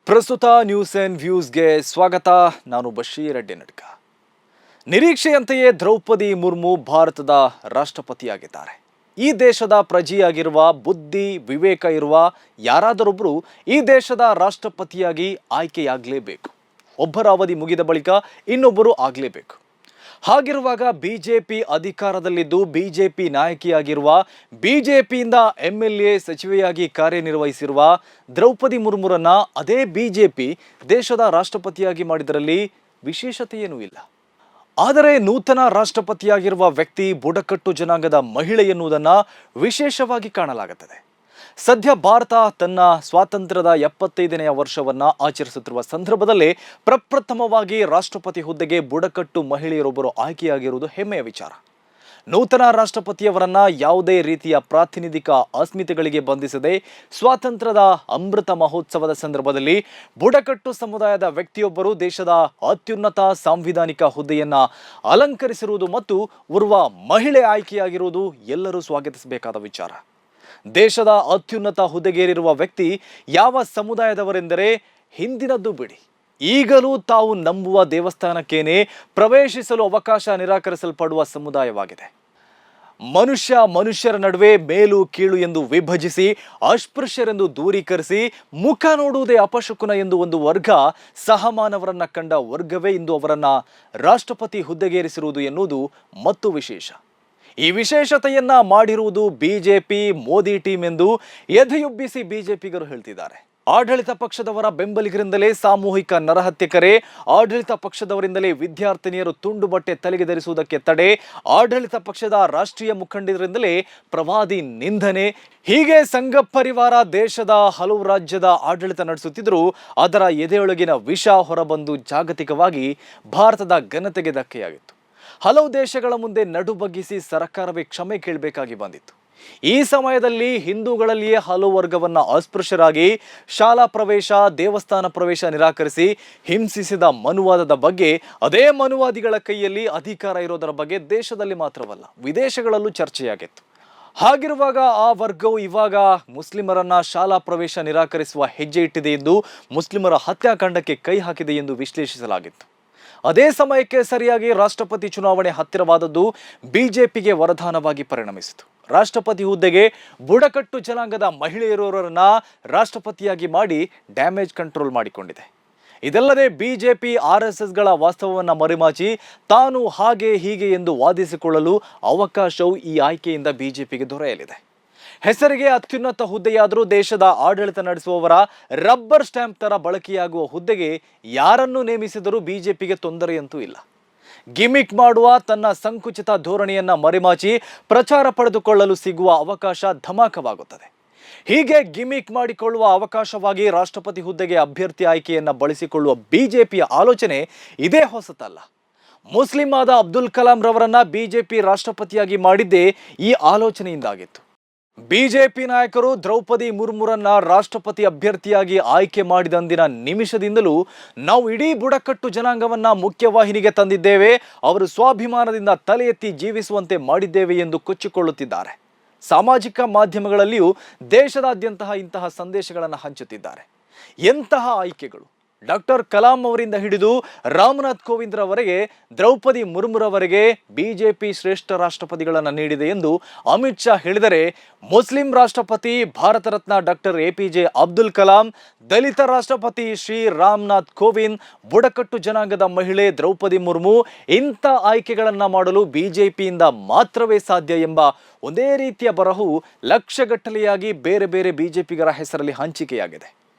ಪ್ರಸ್ತುತ news and ವ್ಯೂಸ್ಗೆ ಸ್ವಾಗತ. ನಾನು ಬಶೀರ್ ಅಡ್ಡಿನಡ್ಕ. ನಿರೀಕ್ಷೆಯಂತೆಯೇ ದ್ರೌಪದಿ ಮುರ್ಮು ಭಾರತದ ರಾಷ್ಟ್ರಪತಿಯಾಗಿದ್ದಾರೆ. ಈ ದೇಶದ ಪ್ರಜೆಯಾಗಿರುವ ಬುದ್ಧಿ ವಿವೇಕ ಇರುವ ಯಾರಾದರೊಬ್ಬರು ಈ ದೇಶದ ರಾಷ್ಟ್ರಪತಿಯಾಗಿ ಆಯ್ಕೆಯಾಗಲೇಬೇಕು. ಒಬ್ಬರ ಅವಧಿ ಮುಗಿದ ಬಳಿಕ ಇನ್ನೊಬ್ಬರು ಆಗಲೇಬೇಕು. ಹಾಗಿರುವಾಗ ಬಿಜೆಪಿ ಅಧಿಕಾರದಲ್ಲಿದ್ದು ಬಿಜೆಪಿ ನಾಯಕಿಯಾಗಿರುವ ಬಿಜೆಪಿಯಿಂದ MLA ಸಚಿವೆಯಾಗಿ ಕಾರ್ಯನಿರ್ವಹಿಸಿರುವ ದ್ರೌಪದಿ ಮುರ್ಮುರನ್ನ ಅದೇ ಬಿಜೆಪಿ ದೇಶದ ರಾಷ್ಟ್ರಪತಿಯಾಗಿ ಮಾಡಿದರಲ್ಲಿ ವಿಶೇಷತೆಯೇನೂ ಇಲ್ಲ. ಆದರೆ ನೂತನ ರಾಷ್ಟ್ರಪತಿಯಾಗಿರುವ ವ್ಯಕ್ತಿ ಬುಡಕಟ್ಟು ಜನಾಂಗದ ಮಹಿಳೆ ಎನ್ನುವುದನ್ನು ವಿಶೇಷವಾಗಿ ಕಾಣಲಾಗುತ್ತದೆ. ಸದ್ಯ ಭಾರತ ತನ್ನ ಸ್ವಾತಂತ್ರ್ಯದ 75ನೇ ವರ್ಷವನ್ನು ಆಚರಿಸುತ್ತಿರುವ ಸಂದರ್ಭದಲ್ಲೇ ಪ್ರಪ್ರಥಮವಾಗಿ ರಾಷ್ಟ್ರಪತಿ ಹುದ್ದೆಗೆ ಬುಡಕಟ್ಟು ಮಹಿಳೆಯರೊಬ್ಬರು ಆಯ್ಕೆಯಾಗಿರುವುದು ಹೆಮ್ಮೆಯ ವಿಚಾರ. ನೂತನ ರಾಷ್ಟ್ರಪತಿಯವರನ್ನ ಯಾವುದೇ ರೀತಿಯ ಪ್ರಾತಿನಿಧಿಕ ಅಸ್ಮಿತೆಗಳಿಗೆ ಬಂಧಿಸದೆ ಸ್ವಾತಂತ್ರ್ಯದ ಅಮೃತ ಮಹೋತ್ಸವದ ಸಂದರ್ಭದಲ್ಲಿ ಬುಡಕಟ್ಟು ಸಮುದಾಯದ ವ್ಯಕ್ತಿಯೊಬ್ಬರು ದೇಶದ ಅತ್ಯುನ್ನತ ಸಾಂವಿಧಾನಿಕ ಹುದ್ದೆಯನ್ನ ಅಲಂಕರಿಸಿರುವುದು ಮತ್ತು ಓರ್ವ ಮಹಿಳೆ ಆಯ್ಕೆಯಾಗಿರುವುದು ಎಲ್ಲರೂ ಸ್ವಾಗತಿಸಬೇಕಾದ ವಿಚಾರ. ದೇಶದ ಅತ್ಯುನ್ನತ ಹುದ್ದೆಗೇರಿರುವ ವ್ಯಕ್ತಿ ಯಾವ ಸಮುದಾಯದವರೆಂದರೆ ಹಿಂದಿನದ್ದು ಬಿಡಿ, ಈಗಲೂ ತಾವು ನಂಬುವ ದೇವಸ್ಥಾನಕ್ಕೇನೆ ಪ್ರವೇಶಿಸಲು ಅವಕಾಶ ನಿರಾಕರಿಸಲ್ಪಡುವ ಸಮುದಾಯವಾಗಿದೆ. ಮನುಷ್ಯರ ನಡುವೆ ಮೇಲು ಕೀಳು ಎಂದು ವಿಭಜಿಸಿ ಅಸ್ಪೃಶ್ಯರೆಂದು ದೂರೀಕರಿಸಿ ಮುಖ ನೋಡುವುದೇ ಅಪಶಕುನ ಎಂದು ಒಂದು ವರ್ಗ ಸಹಮಾನವರನ್ನ ಕಂಡ ವರ್ಗವೇ ಇಂದು ಅವರನ್ನ ರಾಷ್ಟ್ರಪತಿ ಹುದ್ದೆಗೇರಿಸಿರುವುದು ಎನ್ನುವುದು ಮತ್ತು ವಿಶೇಷ. ಈ ವಿಶೇಷತೆಯನ್ನ ಮಾಡಿರುವುದು ಬಿಜೆಪಿ ಮೋದಿ ಟೀಮ್ ಎಂದು ಎದೆಯುಬ್ಬಿಸಿ ಬಿಜೆಪಿಗರು ಹೇಳ್ತಿದ್ದಾರೆ. ಆಡಳಿತ ಪಕ್ಷದವರ ಬೆಂಬಲಿಗರಿಂದಲೇ ಸಾಮೂಹಿಕ ನರಹತ್ಯೆ ಕರೆ, ಆಡಳಿತ ಪಕ್ಷದವರಿಂದಲೇ ವಿದ್ಯಾರ್ಥಿನಿಯರು ತುಂಡು ಬಟ್ಟೆ ತಲೆಗೆ ಧರಿಸುವುದಕ್ಕೆ ತಡೆ, ಆಡಳಿತ ಪಕ್ಷದ ರಾಷ್ಟ್ರೀಯ ಮುಖಂಡರಿಂದಲೇ ಪ್ರವಾದಿ ನಿಂದನೆ, ಹೀಗೆ ಸಂಘ ಪರಿವಾರ ದೇಶದ ಹಲವು ರಾಜ್ಯದ ಆಡಳಿತ ನಡೆಸುತ್ತಿದ್ದರೂ ಅದರ ಎದೆಯೊಳಗಿನ ವಿಷ ಹೊರಬಂದು ಜಾಗತಿಕವಾಗಿ ಭಾರತದ ಘನತೆಗೆ ಧಕ್ಕೆಯಾಗಿತ್ತು. ಹಲವು ದೇಶಗಳ ಮುಂದೆ ನಡು ಬಗ್ಗಿಸಿ ಸರ್ಕಾರವೇ ಕ್ಷಮೆ ಕೇಳಬೇಕಾಗಿ ಬಂದಿತ್ತು. ಈ ಸಮಯದಲ್ಲಿ ಹಿಂದೂಗಳಲ್ಲಿಯೇ ಹಲವು ವರ್ಗವನ್ನ ಅಸ್ಪೃಶ್ಯರಾಗಿ ಶಾಲಾ ಪ್ರವೇಶ ದೇವಸ್ಥಾನ ಪ್ರವೇಶ ನಿರಾಕರಿಸಿ ಹಿಂಸಿಸಿದ ಮನುವಾದದ ಬಗ್ಗೆ, ಅದೇ ಮನುವಾದಿಗಳ ಕೈಯಲ್ಲಿ ಅಧಿಕಾರ ಇರೋದರ ಬಗ್ಗೆ ದೇಶದಲ್ಲಿ ಮಾತ್ರವಲ್ಲ ವಿದೇಶಗಳಲ್ಲೂ ಚರ್ಚೆಯಾಗಿತ್ತು. ಹಾಗಿರುವಾಗ ಆ ವರ್ಗವು ಇವಾಗ ಮುಸ್ಲಿಮರನ್ನ ಶಾಲಾ ಪ್ರವೇಶ ನಿರಾಕರಿಸುವ ಹೆಜ್ಜೆ ಇಟ್ಟಿದೆ ಎಂದು ಮುಸ್ಲಿಮರ ಹತ್ಯಾಕಾಂಡಕ್ಕೆ ಕೈ ಹಾಕಿದೆ ಎಂದು ವಿಶ್ಲೇಷಿಸಲಾಗಿತ್ತು. ಅದೇ ಸಮಯಕ್ಕೆ ಸರಿಯಾಗಿ ರಾಷ್ಟ್ರಪತಿ ಚುನಾವಣೆ ಹತ್ತಿರವಾದದ್ದು ಬಿಜೆಪಿಗೆ ವರದಾನವಾಗಿ ಪರಿಣಮಿಸಿತು. ರಾಷ್ಟ್ರಪತಿ ಹುದ್ದೆಗೆ ಬುಡಕಟ್ಟು ಜನಾಂಗದ ಮಹಿಳೆಯರನ್ನ ರಾಷ್ಟ್ರಪತಿಯಾಗಿ ಮಾಡಿ ಡ್ಯಾಮೇಜ್ ಕಂಟ್ರೋಲ್ ಮಾಡಿಕೊಂಡಿದೆ. ಇದಲ್ಲದೆ ಬಿಜೆಪಿ RSSಗಳ ವಾಸ್ತವವನ್ನು ಮರೆಮಾಚಿ ತಾನು ಹಾಗೆ ಹೀಗೆ ಎಂದು ವಾದಿಸಿಕೊಳ್ಳಲು ಅವಕಾಶವು ಈ ಆಯ್ಕೆಯಿಂದ ಬಿಜೆಪಿಗೆ ದೊರೆಯಲಿದೆ. ಹೆಸರಿಗೆ ಅತ್ಯುನ್ನತ ಹುದ್ದೆಯಾದರೂ ದೇಶದ ಆಡಳಿತ ನಡೆಸುವವರ ರಬ್ಬರ್ ಸ್ಟ್ಯಾಂಪ್ ತರ ಬಳಕೆಯಾಗುವ ಹುದ್ದೆಗೆ ಯಾರನ್ನು ನೇಮಿಸಿದರೂ ಬಿಜೆಪಿಗೆ ತೊಂದರೆಯಂತೂ ಇಲ್ಲ. ಗಿಮಿಕ್ ಮಾಡುವ ತನ್ನ ಸಂಕುಚಿತ ಧೋರಣೆಯನ್ನ ಮರೆಮಾಚಿ ಪ್ರಚಾರ ಪಡೆದುಕೊಳ್ಳಲು ಸಿಗುವ ಅವಕಾಶ ಧಮಾಕವಾಗುತ್ತದೆ. ಹೀಗೆ ಗಿಮಿಕ್ ಮಾಡಿಕೊಳ್ಳುವ ಅವಕಾಶವಾಗಿ ರಾಷ್ಟ್ರಪತಿ ಹುದ್ದೆಗೆ ಅಭ್ಯರ್ಥಿ ಆಯ್ಕೆಯನ್ನ ಬಳಸಿಕೊಳ್ಳುವ ಬಿಜೆಪಿಯ ಆಲೋಚನೆ ಇದೇ ಹೊಸತಲ್ಲ. ಮುಸ್ಲಿಂ ಆದ ಅಬ್ದುಲ್ ಕಲಾಂ ರವರನ್ನ ಬಿಜೆಪಿ ರಾಷ್ಟ್ರಪತಿಯಾಗಿ ಮಾಡಿದ್ದೇ ಈ ಆಲೋಚನೆಯಿಂದಾಗಿತ್ತು. ಬಿಜೆಪಿ ನಾಯಕರು ದ್ರೌಪದಿ ಮುರ್ಮುರನ್ನ ರಾಷ್ಟ್ರಪತಿ ಅಭ್ಯರ್ಥಿಯಾಗಿ ಆಯ್ಕೆ ಮಾಡಿದಂದಿನ ನಿಮಿಷದಿಂದಲೂ ನಾವು ಇಡೀ ಬುಡಕಟ್ಟು ಜನಾಂಗವನ್ನ ಮುಖ್ಯವಾಹಿನಿಗೆ ತಂದಿದ್ದೇವೆ, ಅವರು ಸ್ವಾಭಿಮಾನದಿಂದ ತಲೆ ಎತ್ತಿ ಜೀವಿಸುವಂತೆ ಮಾಡಿದ್ದೇವೆ ಎಂದು ಕೊಚ್ಚಿಕೊಳ್ಳುತ್ತಿದ್ದಾರೆ. ಸಾಮಾಜಿಕ ಮಾಧ್ಯಮಗಳಲ್ಲಿಯೂ ದೇಶದಾದ್ಯಂತ ಇಂತಹ ಸಂದೇಶಗಳನ್ನು ಹಂಚುತ್ತಿದ್ದಾರೆ. ಎಂತಹ ಆಯ್ಕೆಗಳು! ಡಾಕ್ಟರ್ ಕಲಾಂ ಅವರಿಂದ ಹಿಡಿದು ರಾಮನಾಥ್ ಕೋವಿಂದ್ ರವರೆಗೆ ದ್ರೌಪದಿ ಮುರ್ಮುರವರೆಗೆ ಬಿಜೆಪಿ ಶ್ರೇಷ್ಠ ರಾಷ್ಟ್ರಪತಿಗಳನ್ನು ನೀಡಿದೆ ಎಂದು ಅಮಿತ್ ಶಾ ಹೇಳಿದರೆ, ಮುಸ್ಲಿಂ ರಾಷ್ಟ್ರಪತಿ ಭಾರತ ರತ್ನ ಡಾಕ್ಟರ್ APJ ಅಬ್ದುಲ್ ಕಲಾಂ, ದಲಿತ ರಾಷ್ಟ್ರಪತಿ ಶ್ರೀ ರಾಮನಾಥ್ ಕೋವಿಂದ್, ಬುಡಕಟ್ಟು ಜನಾಂಗದ ಮಹಿಳೆ ದ್ರೌಪದಿ ಮುರ್ಮು, ಇಂಥ ಆಯ್ಕೆಗಳನ್ನು ಮಾಡಲು ಬಿಜೆಪಿಯಿಂದ ಮಾತ್ರವೇ ಸಾಧ್ಯ ಎಂಬ ಒಂದೇ ರೀತಿಯ ಬರಹವು ಲಕ್ಷಗಟ್ಟಲೆಯಾಗಿ ಬೇರೆ ಬೇರೆ ಬಿಜೆಪಿಗರ ಹೆಸರಲ್ಲಿ ಹಂಚಿಕೆಯಾಗಿದೆ.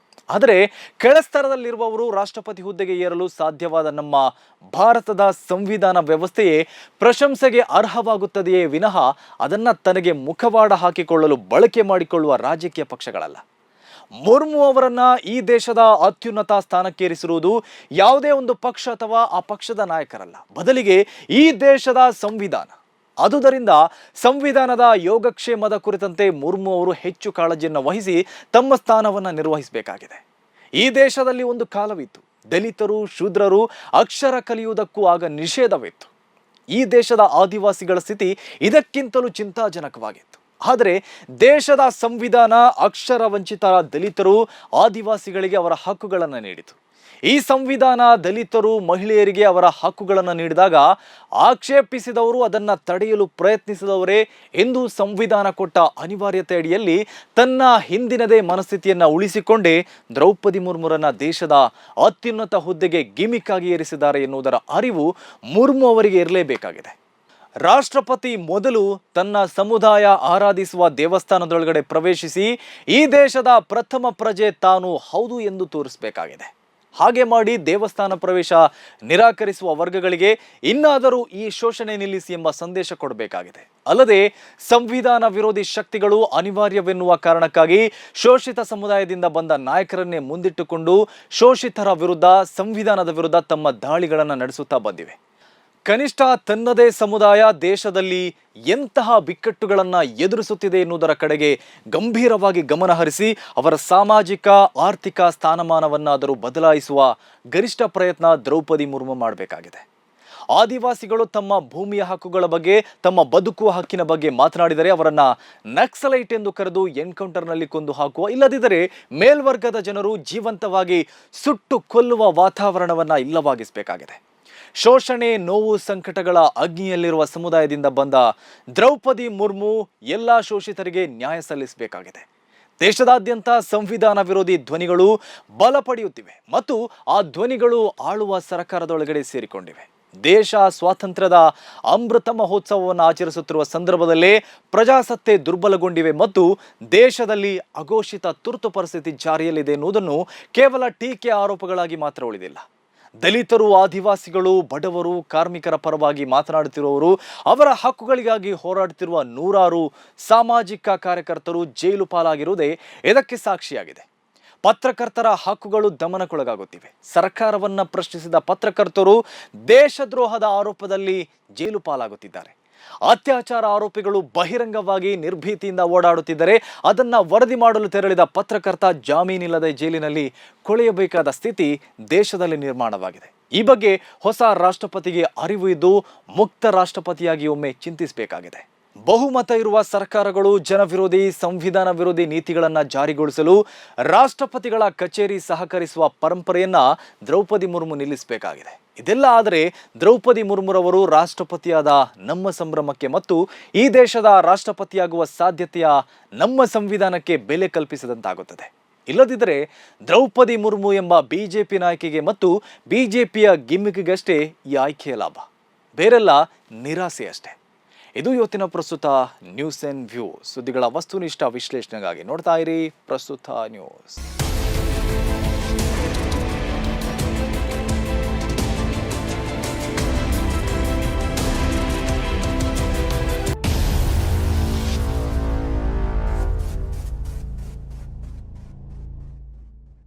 ಆದರೆ ಕೆಳಸ್ತರದಲ್ಲಿರುವವರು ರಾಷ್ಟ್ರಪತಿ ಹುದ್ದೆಗೆ ಏರಲು ಸಾಧ್ಯವಾದ ನಮ್ಮ ಭಾರತದ ಸಂವಿಧಾನ ವ್ಯವಸ್ಥೆಯೇ ಪ್ರಶಂಸೆಗೆ ಅರ್ಹವಾಗುತ್ತದೆಯೇ ವಿನಃ ಅದನ್ನು ತನಗೆ ಮುಖವಾಡ ಹಾಕಿಕೊಳ್ಳಲು ಬಳಕೆ ಮಾಡಿಕೊಳ್ಳುವ ರಾಜಕೀಯ ಪಕ್ಷಗಳಲ್ಲ. ಮುರ್ಮು ಅವರನ್ನ ಈ ದೇಶದ ಅತ್ಯುನ್ನತ ಸ್ಥಾನಕ್ಕೇರಿಸಿರುವುದು ಯಾವುದೇ ಒಂದು ಪಕ್ಷ ಅಥವಾ ಆ ಪಕ್ಷದ ನಾಯಕರಲ್ಲ, ಬದಲಿಗೆ ಈ ದೇಶದ ಸಂವಿಧಾನ. ಆದುದರಿಂದ ಸಂವಿಧಾನದ ಯೋಗಕ್ಷೇಮದ ಕುರಿತಂತೆ ಮುರ್ಮು ಅವರು ಹೆಚ್ಚು ಕಾಳಜಿಯನ್ನು ವಹಿಸಿ ತಮ್ಮ ಸ್ಥಾನವನ್ನು ನಿರ್ವಹಿಸಬೇಕಾಗಿದೆ. ಈ ದೇಶದಲ್ಲಿ ಒಂದು ಕಾಲವಿತ್ತು, ದಲಿತರು ಶೂದ್ರರು ಅಕ್ಷರ ಕಲಿಯುವುದಕ್ಕೂ ಆಗ ನಿಷೇಧವಿತ್ತು. ಈ ದೇಶದ ಆದಿವಾಸಿಗಳ ಸ್ಥಿತಿ ಇದಕ್ಕಿಂತಲೂ ಚಿಂತಾಜನಕವಾಗಿತ್ತು. ಆದರೆ ದೇಶದ ಸಂವಿಧಾನ ಅಕ್ಷರ ವಂಚಿತ ದಲಿತರು ಆದಿವಾಸಿಗಳಿಗೆ ಅವರ ಹಕ್ಕುಗಳನ್ನು ನೀಡಿತು. ಈ ಸಂವಿಧಾನ ದಲಿತರು ಮಹಿಳೆಯರಿಗೆ ಅವರ ಹಕ್ಕುಗಳನ್ನು ನೀಡಿದಾಗ ಆಕ್ಷೇಪಿಸಿದವರು ಅದನ್ನು ತಡೆಯಲು ಪ್ರಯತ್ನಿಸಿದವರೇ ಎಂದು ಸಂವಿಧಾನ ಕೊಟ್ಟ ಅನಿವಾರ್ಯತೆ ಅಡಿಯಲ್ಲಿ ತನ್ನ ಹಿಂದಿನದೇ ಮನಸ್ಥಿತಿಯನ್ನು ಉಳಿಸಿಕೊಂಡೇ ದ್ರೌಪದಿ ಮುರ್ಮುರನ್ನ ದೇಶದ ಅತ್ಯುನ್ನತ ಹುದ್ದೆಗೆ ಗಿಮಿಕ್ ಆಗಿ ಏರಿಸಿದ್ದಾರೆ ಎನ್ನುವುದರ ಅರಿವು ಮುರ್ಮು ಅವರಿಗೆ ಇರಲೇಬೇಕಾಗಿದೆ. ರಾಷ್ಟ್ರಪತಿ ಮೊದಲು ತನ್ನ ಸಮುದಾಯ ಆರಾಧಿಸುವ ದೇವಸ್ಥಾನದೊಳಗಡೆ ಪ್ರವೇಶಿಸಿ ಈ ದೇಶದ ಪ್ರಥಮ ಪ್ರಜೆ ತಾನು ಹೌದು ಎಂದು ತೋರಿಸಬೇಕಾಗಿದೆ. ಹಾಗೆ ಮಾಡಿ ದೇವಸ್ಥಾನ ಪ್ರವೇಶ ನಿರಾಕರಿಸುವ ವರ್ಗಗಳಿಗೆ ಇನ್ನಾದರೂ ಈ ಶೋಷಣೆ ನಿಲ್ಲಿಸಿ ಎಂಬ ಸಂದೇಶ ಕೊಡಬೇಕಾಗಿದೆ. ಅಲ್ಲದೆ ಸಂವಿಧಾನ ವಿರೋಧಿ ಶಕ್ತಿಗಳು ಅನಿವಾರ್ಯವೆನ್ನುವ ಕಾರಣಕ್ಕಾಗಿ ಶೋಷಿತ ಸಮುದಾಯದಿಂದ ಬಂದ ನಾಯಕರನ್ನೇ ಮುಂದಿಟ್ಟುಕೊಂಡು ಶೋಷಿತರ ವಿರುದ್ಧ ಸಂವಿಧಾನದ ವಿರುದ್ಧ ತಮ್ಮ ದಾಳಿಗಳನ್ನು ನಡೆಸುತ್ತಾ ಬಂದಿವೆ. ಕನಿಷ್ಠ ತನ್ನದೇ ಸಮುದಾಯ ದೇಶದಲ್ಲಿ ಎಂತಹ ಬಿಕ್ಕಟ್ಟುಗಳನ್ನು ಎದುರಿಸುತ್ತಿದೆ ಎನ್ನುವುದರ ಕಡೆಗೆ ಗಂಭೀರವಾಗಿ ಗಮನ ಹರಿಸಿ ಅವರ ಸಾಮಾಜಿಕ ಆರ್ಥಿಕ ಸ್ಥಾನಮಾನವನ್ನಾದರೂ ಬದಲಾಯಿಸುವ ಗರಿಷ್ಠ ಪ್ರಯತ್ನ ದ್ರೌಪದಿ ಮುರ್ಮು ಮಾಡಬೇಕಾಗಿದೆ. ಆದಿವಾಸಿಗಳು ತಮ್ಮ ಭೂಮಿಯ ಹಕ್ಕುಗಳ ಬಗ್ಗೆ, ತಮ್ಮ ಬದುಕುವ ಹಕ್ಕಿನ ಬಗ್ಗೆ ಮಾತನಾಡಿದರೆ ಅವರನ್ನ ನಕ್ಸಲೈಟ್ ಎಂದು ಕರೆದು ಎನ್ಕೌಂಟರ್ನಲ್ಲಿ ಕೊಂದು ಹಾಕುವ, ಇಲ್ಲದಿದ್ದರೆ ಮೇಲ್ವರ್ಗದ ಜನರು ಜೀವಂತವಾಗಿ ಸುಟ್ಟು ಕೊಲ್ಲುವ ವಾತಾವರಣವನ್ನು ಇಲ್ಲವಾಗಿಸಬೇಕಾಗಿದೆ. ಶೋಷಣೆ, ನೋವು, ಸಂಕಟಗಳ ಅಗ್ನಿಯಲ್ಲಿರುವ ಸಮುದಾಯದಿಂದ ಬಂದ ದ್ರೌಪದಿ ಮುರ್ಮು ಎಲ್ಲ ಶೋಷಿತರಿಗೆ ನ್ಯಾಯ ಸಲ್ಲಿಸಬೇಕಾಗಿದೆ. ದೇಶದಾದ್ಯಂತ ಸಂವಿಧಾನ ವಿರೋಧಿ ಧ್ವನಿಗಳು ಬಲ ಪಡೆಯುತ್ತಿವೆ ಮತ್ತು ಆ ಧ್ವನಿಗಳು ಆಳುವ ಸರ್ಕಾರದೊಳಗಡೆ ಸೇರಿಕೊಂಡಿವೆ. ದೇಶ ಸ್ವಾತಂತ್ರ್ಯದ ಅಮೃತ ಮಹೋತ್ಸವವನ್ನು ಆಚರಿಸುತ್ತಿರುವ ಸಂದರ್ಭದಲ್ಲೇ ಪ್ರಜಾಸತ್ತೆ ದುರ್ಬಲಗೊಂಡಿವೆ ಮತ್ತು ದೇಶದಲ್ಲಿ ಅಘೋಷಿತ ತುರ್ತು ಪರಿಸ್ಥಿತಿ ಜಾರಿಯಲ್ಲಿದೆ ಎನ್ನುವುದನ್ನು ಕೇವಲ ಟೀಕೆ ಆರೋಪಗಳಾಗಿ ಮಾತ್ರ ಉಳಿದಿಲ್ಲ. ದಲಿತರು, ಆದಿವಾಸಿಗಳು, ಬಡವರು, ಕಾರ್ಮಿಕರ ಪರವಾಗಿ ಮಾತನಾಡುತ್ತಿರುವವರು, ಅವರ ಹಕ್ಕುಗಳಿಗಾಗಿ ಹೋರಾಡುತ್ತಿರುವ ನೂರಾರು ಸಾಮಾಜಿಕ ಕಾರ್ಯಕರ್ತರು ಜೈಲು ಪಾಲಾಗಿರುವುದೇ ಇದಕ್ಕೆ ಸಾಕ್ಷಿಯಾಗಿದೆ. ಪತ್ರಕರ್ತರ ಹಕ್ಕುಗಳು ದಮನಕ್ಕೊಳಗಾಗುತ್ತಿವೆ. ಸರ್ಕಾರವನ್ನು ಪ್ರಶ್ನಿಸಿದ ಪತ್ರಕರ್ತರು ದೇಶದ್ರೋಹದ ಆರೋಪದಲ್ಲಿ ಜೈಲು ಪಾಲಾಗುತ್ತಿದ್ದಾರೆ. ಅತ್ಯಾಚಾರ ಆರೋಪಿಗಳು ಬಹಿರಂಗವಾಗಿ ನಿರ್ಭೀತಿಯಿಂದ ಓಡಾಡುತ್ತಿದ್ದರೆ ಅದನ್ನ ವರದಿ ಮಾಡಲು ತೆರಳಿದ ಪತ್ರಕರ್ತ ಜಾಮೀನಿಲ್ಲದೆ ಜೈಲಿನಲ್ಲಿ ಕೊಳೆಯಬೇಕಾದ ಸ್ಥಿತಿ ದೇಶದಲ್ಲಿ ನಿರ್ಮಾಣವಾಗಿದೆ. ಈ ಬಗ್ಗೆ ಹೊಸ ರಾಷ್ಟ್ರಪತಿಗೆ ಅರಿವು ಇದ್ದು ಮುಕ್ತ ರಾಷ್ಟ್ರಪತಿಯಾಗಿ ಒಮ್ಮೆ ಚಿಂತಿಸಬೇಕಾಗಿದೆ. ಬಹುಮತ ಇರುವ ಸರ್ಕಾರಗಳು ಜನವಿರೋಧಿ, ಸಂವಿಧಾನ ವಿರೋಧಿ ನೀತಿಗಳನ್ನು ಜಾರಿಗೊಳಿಸಲು ರಾಷ್ಟ್ರಪತಿಗಳ ಕಚೇರಿ ಸಹಕರಿಸುವ ಪರಂಪರೆಯನ್ನ ದ್ರೌಪದಿ ಮುರ್ಮು ನಿಲ್ಲಿಸಬೇಕಾಗಿದೆ. ಇದೆಲ್ಲ ಆದರೆ ದ್ರೌಪದಿ ಮುರ್ಮುರವರು ರಾಷ್ಟ್ರಪತಿಯಾದ ನಮ್ಮ ಸಂಭ್ರಮಕ್ಕೆ ಮತ್ತು ಈ ದೇಶದ ರಾಷ್ಟ್ರಪತಿಯಾಗುವ ಸಾಧ್ಯತೆಯ ನಮ್ಮ ಸಂವಿಧಾನಕ್ಕೆ ಬೆಲೆ ಕಲ್ಪಿಸಿದಂತಾಗುತ್ತದೆ. ಇಲ್ಲದಿದ್ದರೆ ದ್ರೌಪದಿ ಮುರ್ಮು ಎಂಬ ಬಿಜೆಪಿ ನಾಯಕಿಗೆ ಮತ್ತು ಬಿಜೆಪಿಯ ಗಿಮ್ಮಿಕ್ಗಷ್ಟೇ ಈ ಆಯ್ಕೆಯ ಲಾಭ, ಬೇರೆಲ್ಲ ನಿರಾಸೆ ಅಷ್ಟೇ. ಇದು ಇವತ್ತಿನ ಪ್ರಸ್ತುತ ನ್ಯೂಸ್ ಅಂಡ್ ವ್ಯೂ. ಸುದ್ದಿಗಳ ವಸ್ತುನಿಷ್ಠ ವಿಶ್ಲೇಷಣೆಗಾಗಿ ನೋಡ್ತಾ ಇರಿ ಪ್ರಸ್ತುತ ನ್ಯೂಸ್.